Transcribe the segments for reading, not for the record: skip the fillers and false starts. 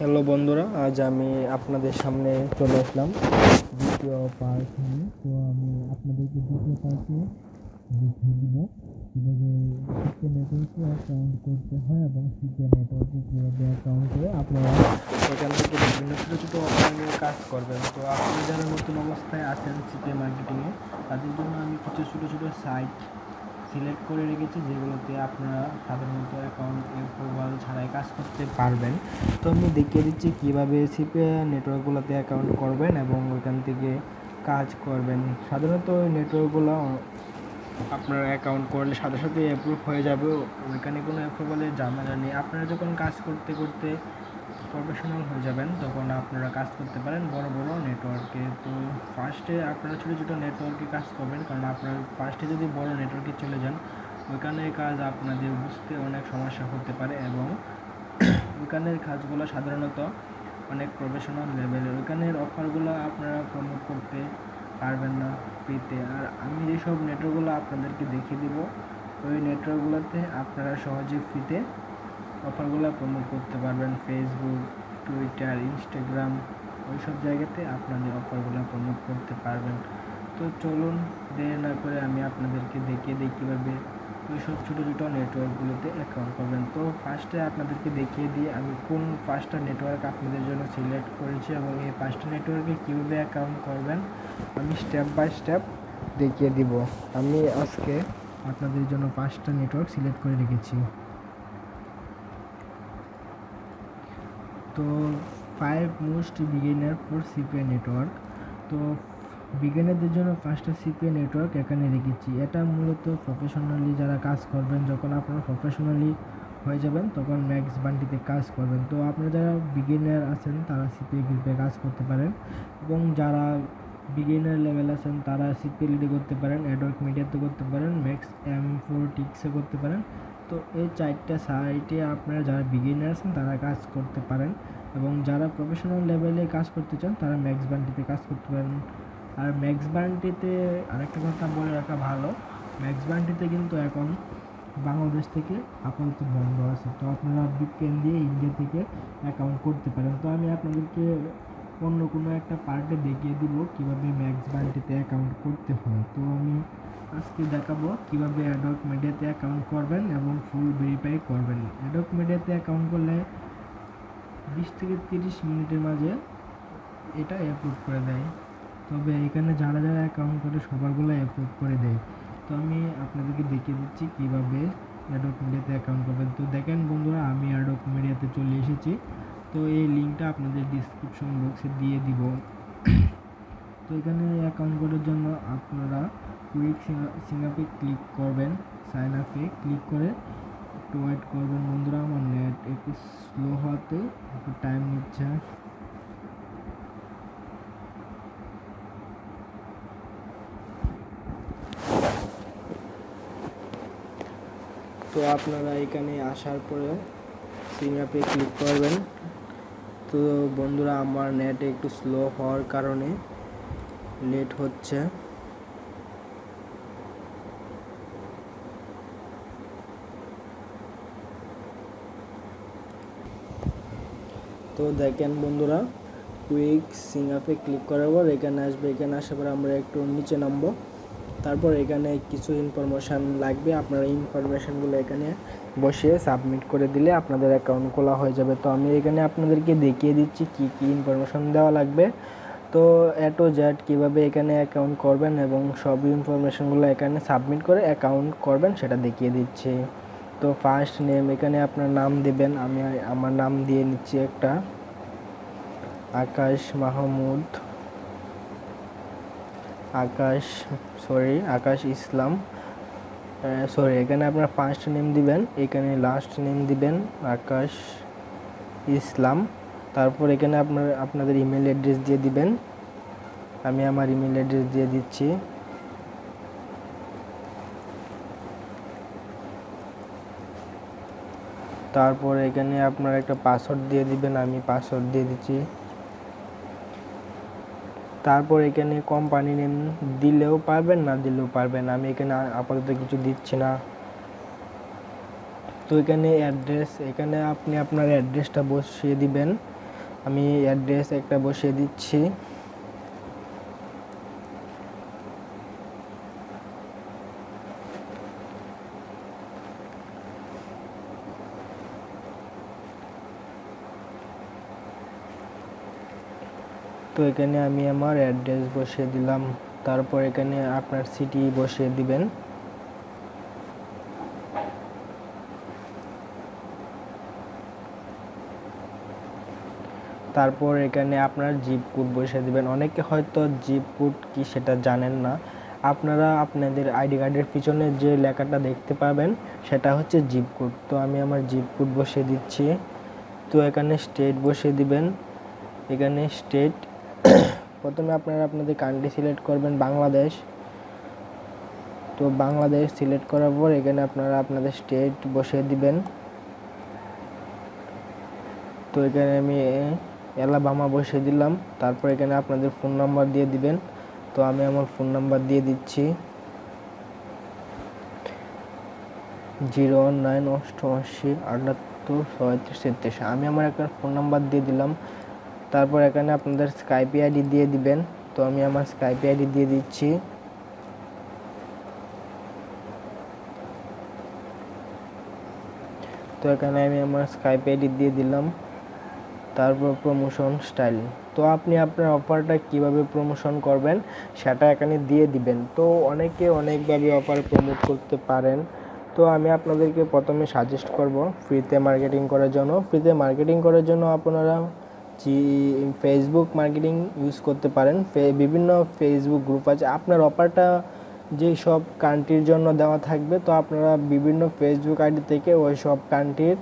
Hello বন্ধুরা, আজ আমি আপনাদের সামনে চলে আসলাম দ্বিতীয় পার্ট নিয়ে। তো আমি আপনাদেরকে দ্বিতীয় পার্টে দেখিয়ে দিব কীভাবে সিপে নেটওয়ার্কে অ্যাকাউন্ট করতে হয় এবং সিপে নেটওয়ার্কে কীভাবে অ্যাকাউন্ট করে আপনারা এখান থেকে বিভিন্ন ছোটো ছোটো অফার নিয়ে কাজ করবেন। তো আপনি যারা নতুন অবস্থায় আছেন সিপে মার্কেটিংয়ে, তাদের জন্য আমি কিছু ছোটো ছোটো সাইট সিলেক্ট করে রেখেছি যেগুলোতে আপনারা সাধারণত অ্যাকাউন্ট অ্যাপ্রুভাল ছাড়াই কাজ করতে পারবেন। তো আমি দেখিয়ে দিচ্ছি কীভাবে সিপে নেটওয়ার্কগুলোতে অ্যাকাউন্ট করবেন এবং ওইখান থেকে কাজ করবেন। সাধারণত ওই নেটওয়ার্কগুলো আপনারা অ্যাকাউন্ট করলে সাথে সাথে অ্যাপ্রুভ হয়ে যাবে, ওইখানে কোনো অ্যাপ্রুভালের ঝামেলা নেই। আপনারা যখন কাজ করতে করতে প্রফেশনাল হয়ে যাবেন তখন আপনারা কাজ করতে পারেন বড় বড় নেটওয়ার্কে। তো ফার্স্টে আপনারা ছোটো ছোটো নেটওয়ার্কে কাজ করবেন, কারণ আপনারা ফার্স্টে যদি বড় নেটওয়ার্কে চলে যান ওইখানে কাজ আপনাদের বুঝতে অনেক সমস্যা হতে পারে এবং ওইখানের কাজগুলো সাধারণত অনেক প্রফেশনাল লেভেলের। ওইখানের অফারগুলো আপনারা প্রমোট করতে পারবেন না ফ্রিতে। আর আমি যেসব নেটওয়ার্কগুলো আপনাদেরকে দেখিয়ে দিব ওই নেটওয়ার্কগুলোতে আপনারা সহজে ফ্রিতে অফারগুলো প্রমোট করতে পারবেন। ফেসবুক, টুইটার, ইনস্টাগ্রাম ওই সব জায়গাতে আপনাদের অফারগুলো প্রমোট করতে পারবেন। তো চলুন দেরি না করে আমি আপনাদেরকে দেখিয়ে দিই কীভাবে ওই সব ছোটো ছোটো নেটওয়ার্কগুলোতে অ্যাকাউন্ট করবেন। তো ফার্স্টে আপনাদেরকে দেখিয়ে দিই আমি কোন 5টা নেটওয়ার্ক আপনাদের জন্য সিলেক্ট করেছি এবং এই 5টা নেটওয়ার্কে কীভাবে অ্যাকাউন্ট করবেন আমি স্টেপ বাই স্টেপ দেখিয়ে দিব। আমি আজকে আপনাদের জন্য 5টা নেটওয়ার্ক সিলেক্ট করে রেখেছি। তো 5 most beginner for CPA network. তো বিগিনারদের জন্য 5টা সিপিএ নেটওয়ার্ক এখানে রেখেছি। এটা মূলত প্রফেশনালি যারা কাজ করবেন, যখন আপনারা প্রফেশনালি হয়ে যাবেন তখন ম্যাক্স বান্ডিতে কাজ করবেন। তো আপনারা যারা বিগিনার আছেন তারা সিপিএ গ্রুপে কাজ করতে পারেন এবং যারা বিগিনার লেভেল আছেন তারা সিপিএ লিডে করতে পারেন, অ্যাডওয়ার্ক মিডিয়াতে করতে পারেন, ম্যাক্স M4 টিক্সে করতে পারেন। তো এই 4টা সাইটে আপনারা যারা বিগিনার আছেন তারা কাজ করতে পারেন এবং যারা প্রফেশনাল লেভেলে কাজ করতে চান তারা ম্যাক্স বান্ডিতে কাজ করতে পারেন। আর ম্যাক্স বান্ডিতে আরেকটা কথা বলে রাখা ভালো, ম্যাক্স বান্ডিতে কিন্তু এখন বাংলাদেশ থেকে আপাতত বন্ধ আছে। তো আপনারা VPN দিয়ে ইন্ডিয়া থেকে অ্যাকাউন্ট করতে পারেন। তো আমি আপনাদেরকে অন্য কোনো একটা পার্টে দেখিয়ে দিব কীভাবে ম্যাক্স বান্ডিতে অ্যাকাউন্ট করতে হয়। তো আমি আজকে দেখাবো কীভাবে অ্যাডওয়ার্ক মিডিয়াতে অ্যাকাউন্ট করবেন এবং ফুল ভেরিফাই করবেন। অ্যাডওয়ার্ক মিডিয়াতে অ্যাকাউন্ট করলে 20 থেকে 30 মিনিটের মাঝে এটা অ্যাপ্রুভ করে দেয়, তবে এখানে যারা যারা অ্যাকাউন্ট করে সবারগুলো অ্যাপ্রুভ করে দেয়। তো আমি আপনাদেরকে দেখিয়ে দিচ্ছি কীভাবে অ্যাডওয়ার্ক মিডিয়াতে অ্যাকাউন্ট করবেন। তো দেখেন বন্ধুরা, আমি অ্যাডওয়ার্ক মিডিয়াতে চলে এসেছি। তো এই লিঙ্কটা আপনাদের ডিসক্রিপশন বক্সে দিয়ে দিব। তো এখানে অ্যাকাউন্ট করার জন্য আপনারা কুইক সিং আপে ক্লিক করবেন, সাইন আপে ক্লিক করে একটু ওয়েট করবেন। বন্ধুরা আমার নেট একটু স্লো হওয়াতে একটু টাইম নিচ্ছে। তো আপনারা এখানে আসার পরে সিং আপে ক্লিক করবেন। তো বন্ধুরা আমার নেট একটু স্লো হওয়ার কারণে লেট হচ্ছে। তো দেখেন বন্ধুরা, কুইক সিং আপে ক্লিক করার পর এখানে আসবে। এখানে আসার পর আমরা একটু নিচে নামবো, তারপর এখানে কিছু ইনফরমেশান লাগবে। আপনারা ইনফরমেশানগুলো এখানে বসিয়ে সাবমিট করে দিলে আপনাদের অ্যাকাউন্ট খোলা হয়ে যাবে। তো আমি এখানে আপনাদেরকে দেখিয়ে দিচ্ছি কি কি ইনফরমেশান দেওয়া লাগবে। তো A to Z কীভাবে এখানে অ্যাকাউন্ট করবেন এবং সব ইনফরমেশানগুলো এখানে সাবমিট করে অ্যাকাউন্ট করবেন সেটা দেখিয়ে দিচ্ছি। তো ফার্স্ট নেম, এখানে আপনার নাম দেবেন। আমি আমার নাম দিয়ে নিচ্ছি একটা, আকাশ মাহমুদ, আকাশ ইসলাম। এখানে আপনার ফার্স্ট নেম দিবেন, এখানে লাস্ট নেম দিবেন আকাশ ইসলাম। তারপর এখানে আপনাদের ইমেল অ্যাড্রেস দিয়ে দিবেন। আমি আমার ইমেল অ্যাড্রেস দিয়ে দিচ্ছি। তারপর এখানে আপনার একটা পাসওয়ার্ড দিয়ে দিবেন, আমি পাসওয়ার্ড দিয়ে দিচ্ছি। তারপর এখানে কোম্পানি নেম দিলেও পারবেন, না দিলেও পারবেন, আমি এখানে আপাতত কিছু দিচ্ছি না। তো এখানে অ্যাড্রেস, এখানে আপনি আপনার অ্যাড্রেসটা বসিয়ে দিবেন। আমি অ্যাড্রেস একটা বসিয়ে দিচ্ছি। তো এখানে আমি আমার অ্যাড্রেস বসিয়ে দিলাম। তারপর এখানে আপনার সিটি বসিয়ে দিবেন। তারপর এখানে আপনার জিপ কোড বসিয়ে দিবেন। অনেকে হয়তো জিপ কোড কি সেটা জানেন না। আপনারা আপনাদের আইডি কার্ডের পিছনে যে লেখাটা দেখতে পাবেন সেটা হচ্ছে জিপ কোড। তো আমি আমার জিপ কোড বসিয়ে দিচ্ছি। তো এখানে স্টেট বসিয়ে দিবেন। এখানে স্টেট প্রথমে আপনারা আপনাদের কান্ট্রি সিলেক্ট করবেন বাংলাদেশ। তো বাংলাদেশ সিলেক্ট করার পর এখানে আপনারা আপনাদের স্টেট বসিয়ে দিবেন। তো এখানে আমি অ্যালাবামা বসিয়ে দিলাম। তারপর এখানে আপনাদের ফোন নাম্বার দিয়ে দিবেন। তো আমি আমার ফোন নাম্বার দিয়ে দিচ্ছি 01988783633। আমি আমার একটা ফোন নাম্বার দিয়ে দিলাম। তারপর এখানে আপনাদের স্কাইপি আইডি দিয়ে দিবেন। তো আমি আমার স্কাইপি আইডি দিয়ে দিচ্ছি। তো এখানে আমি আমার স্কাইপি আইডি দিয়ে দিলাম। তারপর প্রমোশন স্টাইল। তো আপনি আপনার অফারটা কিভাবে প্রমোশন করবেন সেটা এখানে দিয়ে দিবেন। তো অনেকে অনেকভাবে অফার প্রমোট করতে পারেন। তো আমি আপনাদেরকে প্রথমে সাজেস্ট করব ফ্রিতে মার্কেটিং করার জন্য। ফ্রিতে মার্কেটিং করার জন্য আপনারা ফেসবুক মার্কেটিং ইউজ করতে পারেন। বিভিন্ন ফেসবুক গ্রুপ আছে। আপনার অফারটা যেই সব কান্ট্রির জন্য দেওয়া থাকবে, তো আপনারা বিভিন্ন ফেসবুক আইডি থেকে ওই সব কান্ট্রির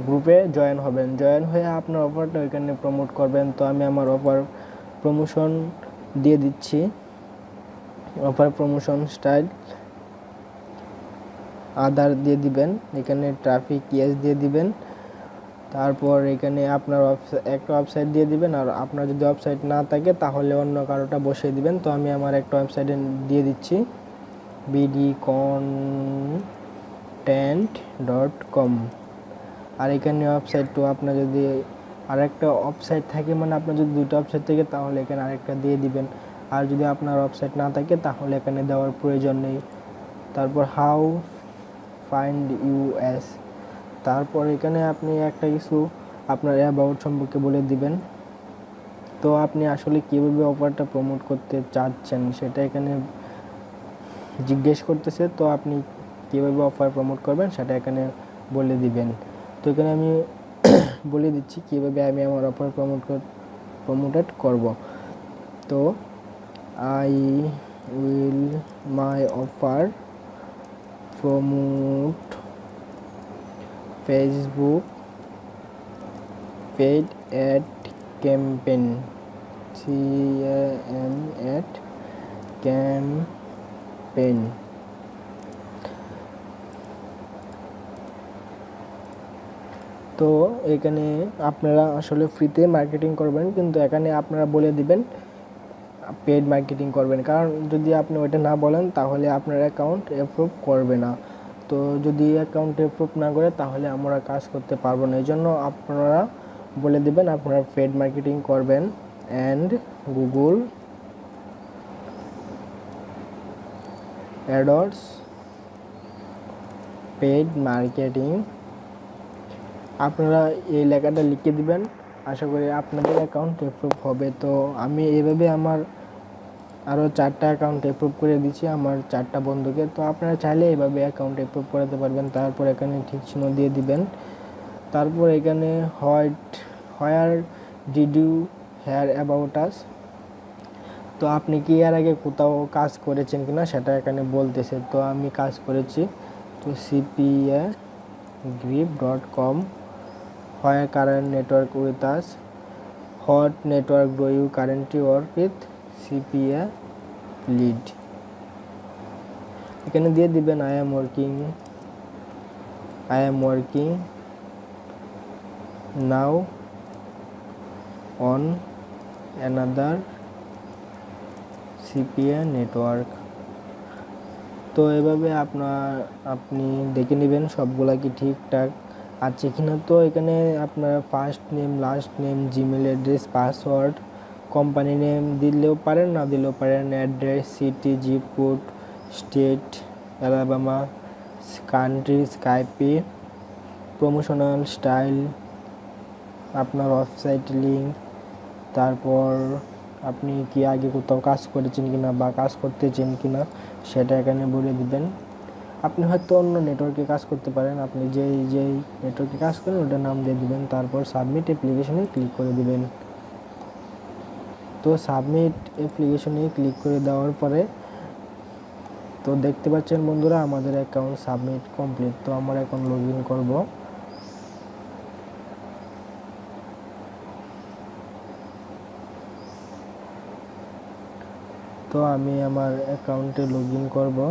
গ্রুপে জয়েন হবেন। জয়েন হয়ে আপনার অফারটা ওইখানে প্রমোট করবেন। তো আমি আমার অফার প্রমোশন দিয়ে দিচ্ছি। অফার প্রমোশন স্টাইল আদার দিয়ে দিবেন। এখানে ট্রাফিক ইয়েস দিয়ে দিবেন। তারপর এখানে আপনার একটা ওয়েবসাইট দিয়ে দিবেন। আর আপনার যদি ওয়েবসাইট না থাকে তাহলে অন্য কারোটা বসিয়ে দিবেন। তো আমি আমার একটা ওয়েবসাইটে দিয়ে দিচ্ছি bdcontent.com। আর এখানে ওয়েবসাইট তো আপনার যদি আরেকটা ওয়েবসাইট থাকে, মানে আপনার যদি দুটো ওয়েবসাইট থাকে তাহলে এখানে আরেকটা দিয়ে দিবেন। আর যদি আপনার ওয়েবসাইট না থাকে তাহলে এখানে দেওয়ার প্রয়োজন নেই। তারপর হাউ ফাইন্ড ইউএস। তারপর এখানে আপনি একটা কিছু আপনার অ্যাবাউট সম্পর্কে বলে দিবেন। তো আপনি আসলে কীভাবে অফারটা প্রমোট করতে চাচ্ছেন সেটা এখানে জিজ্ঞেস করতেছে। তো আপনি কীভাবে অফার প্রমোট করবেন সেটা এখানে বলে দিবেন। তো এখানে আমি বলে দিচ্ছি কীভাবে আমি আমার অফার প্রমোটেড করব। তো I will my offer promote Facebook paid ad campaign CAM ad campaign. তো এখানে আপনারা আসলে ফ্রিতে মার্কেটিং করবেন, কিন্তু এখানে আপনারা বলে দিবেন পেইড মার্কেটিং করবেন। কারণ যদি আপনি ওইটা না বলেন তাহলে আপনার অ্যাকাউন্ট অ্যাপ্রুভ করবে না। তো যদি অ্যাকাউন্ট অ্যাপ্রুভ না করে তাহলে আমরা কাজ করতে পারবো না। এই জন্য আপনারা বলে দিবেন আপনারা পেইড মার্কেটিং করবেন। And Google ads paid marketing আপনারা এই লেখাটা লিখে দিবেন। আশা করি আপনাদের অ্যাকাউন্ট অ্যাপ্রুভ হবে। তো আমি এইভাবে আমার আরও 4টা অ্যাকাউন্ট অ্যাপ্রুভ করে দিচ্ছি আমার 4টা বন্ধুকে। তো আপনারা চাইলে এইভাবে অ্যাকাউন্ট অ্যাপ্রুভ করাতে পারবেন। তারপর এখানে ঠিক চিহ্ন দিয়ে দিবেন। তারপর এখানে where did you hear about us. তো আপনি কি এর আগে কোথাও কাজ করেছেন কিনা সেটা এখানে বলতেছে। তো আমি কাজ করেছি। তো cpagrip.com। Where current network with us. What network do you currently work with CPA lead. এখানে দিয়ে দিবেন I am working now on another CPA network. তো এভাবে আপনি দেখে নেবেন সবগুলা কি ঠিকঠাক আছে কিনা। তো এখানে আপনারা first name, last name, Gmail address, password, company name দিলেও পারেন, না দিলেও পারেন, address, city, zip code, state Alabama, country Skype, promotional style, আপনার ওয়েবসাইট লিঙ্ক, তারপর আপনি কি আগে কোথাও কাজ করেছেন কিনা বা কাজ করতেছেন কিনা সেটা এখানে বলে দিবেন। আপনি হয়তো অন্য নেটওয়ার্কে কাজ করতে পারেন, আপনি যেই নেটওয়ার্কে কাজ করেন ওটার নাম দিয়ে দিবেন, তারপর সাবমিট অ্যাপ্লিকেশনে ক্লিক করে দিবেন। তো সাবমিট অ্যাপ্লিকেশনে ক্লিক করে দেওয়ার পরে তো দেখতে পাচ্ছেন বন্ধুরা আমাদের অ্যাকাউন্ট সাবমিট কমপ্লিট। তো আমরা এখন লগ ইন করবো। তো আমি আমার অ্যাকাউন্টে লগ ইন করবো।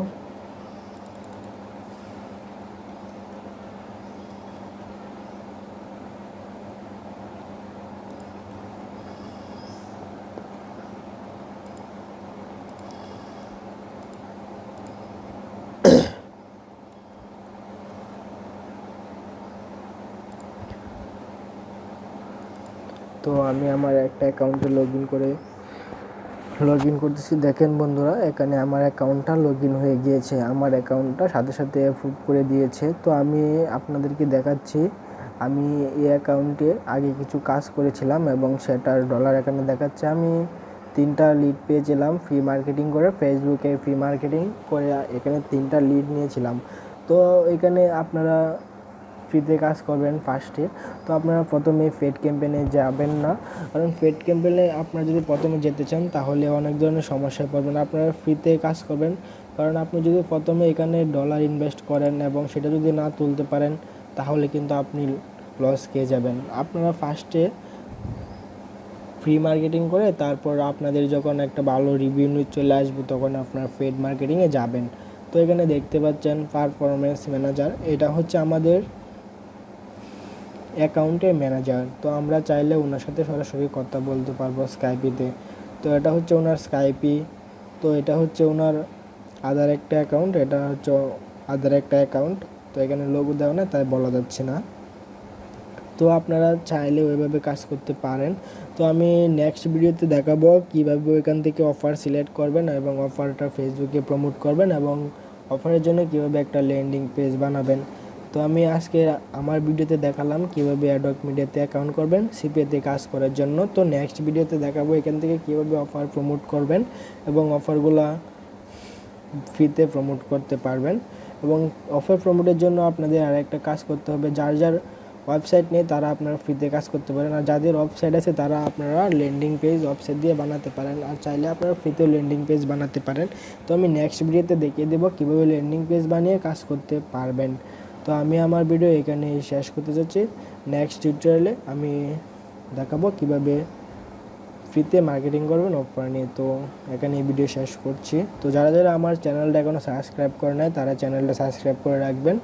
তো আমি আমার একটা অ্যাকাউন্টে লগ ইন করতেছি। দেখেন বন্ধুরা এখানে আমার অ্যাকাউন্টটা লগ ইন হয়ে গিয়েছে, আমার অ্যাকাউন্টটা সাথে সাথে অ্যাপ্রুভ করে দিয়েছে। তো আমি আপনাদেরকে দেখাচ্ছি, আমি এই অ্যাকাউন্টে আগে কিছু কাজ করেছিলাম এবং সেটার ডলার এখানে দেখাচ্ছে। আমি 3টা লিড পেয়েছিলাম ফ্রি মার্কেটিং করে, ফেসবুকে ফ্রি মার্কেটিং করে এখানে 3টা লিড নিয়েছিলাম। তো এখানে আপনারা ফ্রিতে কাজ করবেন ফার্স্টে। তো আপনারা প্রথমে পেড ক্যাম্পেইনে যাবেন না, কারণ পেড ক্যাম্পেইনে আপনারা যদি প্রথমে যেতে চান তাহলে অনেক ধরনের সমস্যায় পড়বেন। আপনারা ফ্রিতে কাজ করবেন, কারণ আপনি যদি প্রথমে এখানে ডলার ইনভেস্ট করেন এবং সেটা যদি না তুলতে পারেন তাহলে কিন্তু আপনি লস খেয়ে যাবেন। আপনারা ফার্স্টে ফ্রি মার্কেটিং করে তারপর আপনাদের যখন একটা ভালো রিভিউ চলে আসবে তখন আপনারা পেড মার্কেটিংয়ে যাবেন। তো এখানে দেখতে পাচ্ছেন পারফরমেন্স ম্যানেজার, এটা হচ্ছে আমাদের অ্যাকাউন্টের ম্যানেজার। তো আমরা চাইলে ওনার সাথে সরাসরি কথা বলতে পারবো স্কাইপিতে। তো এটা হচ্ছে ওনার স্কাইপি। তো এটা হচ্ছে ওনার আদার একটা অ্যাকাউন্ট, এটা হচ্ছে আদার একটা অ্যাকাউন্ট। তো এখানে লোগো দেওয়া না তাই বলা যাচ্ছে না। তো আপনারা চাইলে ওইভাবে কাজ করতে পারেন। তো আমি নেক্সট ভিডিওতে দেখাবো কীভাবে ওইখান থেকে অফার সিলেক্ট করবেন এবং অফারটা ফেসবুকে প্রমোট করবেন এবং অফারের জন্য কীভাবে একটা ল্যান্ডিং পেজ বানাবেন। তো আমি আজকে আমার ভিডিওতে দেখালাম কীভাবে অ্যাডক মিডিয়াতে অ্যাকাউন্ট করবেন সিপিএতে কাজ করার জন্য। তো নেক্সট ভিডিওতে দেখাবো এখান থেকে কীভাবে অফার প্রমোট করবেন এবং অফারগুলা ফ্রিতে প্রমোট করতে পারবেন। এবং অফার প্রমোটের জন্য আপনাদের আর একটা কাজ করতে হবে, যার ওয়েবসাইট নেই তারা আপনারা ফ্রিতে কাজ করতে পারেন, আর যাদের ওয়েবসাইট আছে তারা আপনারা ল্যান্ডিং পেজ ওয়েবসাইট দিয়ে বানাতে পারেন, আর চাইলে আপনারা ফ্রিতে ল্যান্ডিং পেজ বানাতে পারেন। তো আমি নেক্সট ভিডিওতে দেখিয়ে দেবো কীভাবে ল্যান্ডিং পেজ বানিয়ে কাজ করতে পারবেন। তো আমি আমার ভিডিও এখানে শেষ করতে চাচ্ছি। নেক্সট টিউটোরিয়ালে আমি দেখাবো কীভাবে ফ্রিতে মার্কেটিং করবেন অফার নিয়ে। তো এখানে এই ভিডিও শেষ করছি। তো যারা আমার চ্যানেলটা এখনও সাবস্ক্রাইব করে নেয় তারা চ্যানেলটা সাবস্ক্রাইব করে রাখবেন।